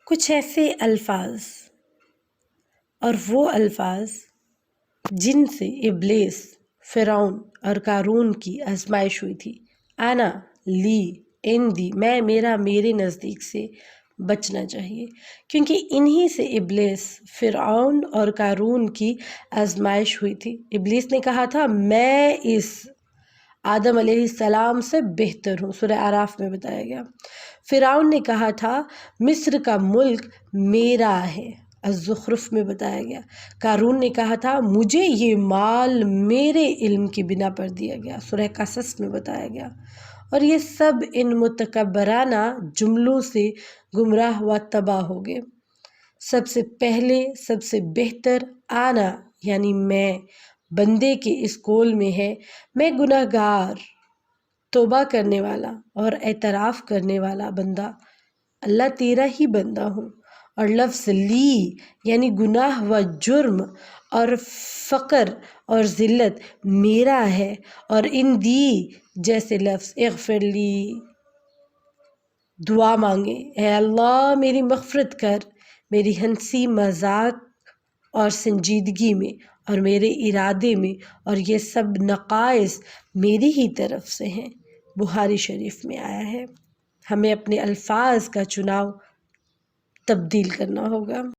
کچھ ایسے الفاظ اور وہ الفاظ جن سے ابلیس، فرعون اور قارون کی آزمائش ہوئی تھی۔ انا، لی، عندی، میں، میرا، میرے نزدیک سے بچنا چاہیے، کیونکہ انہی سے ابلیس، فرعون اور قارون کی آزمائش ہوئی تھی۔ ابلیس نے کہا تھا میں اس آدم علیہ السلام سے بہتر ہوں، سورہ اعراف میں بتایا گیا۔ فرعون نے کہا تھا مصر کا ملک میرا ہے، الزخرف میں بتایا گیا۔ قارون نے کہا تھا مجھے یہ مال میرے علم کی بنا پر دیا گیا، سورہ قصص میں بتایا گیا۔ اور یہ سب ان متکبرانہ جملوں سے گمراہ و تباہ ہو گئے۔ سب سے پہلے، سب سے بہتر آنا یعنی میں بندے کے اس قول میں ہے، میں گناہ گار، توبہ کرنے والا اور اعتراف کرنے والا بندہ، اللہ تیرا ہی بندہ ہوں۔ اور لفظ لی یعنی گناہ و جرم اور فقر اور ذلت میرا ہے، اور ان دی جیسے لفظ اغفر لی، دعا مانگے، اے اللہ میری مغفرت کر، میری ہنسی مذاق اور سنجیدگی میں اور میرے ارادے میں، اور یہ سب نقائص میری ہی طرف سے ہیں، بخاری شریف میں آیا ہے۔ ہمیں اپنے الفاظ کا چناؤ تبدیل کرنا ہوگا۔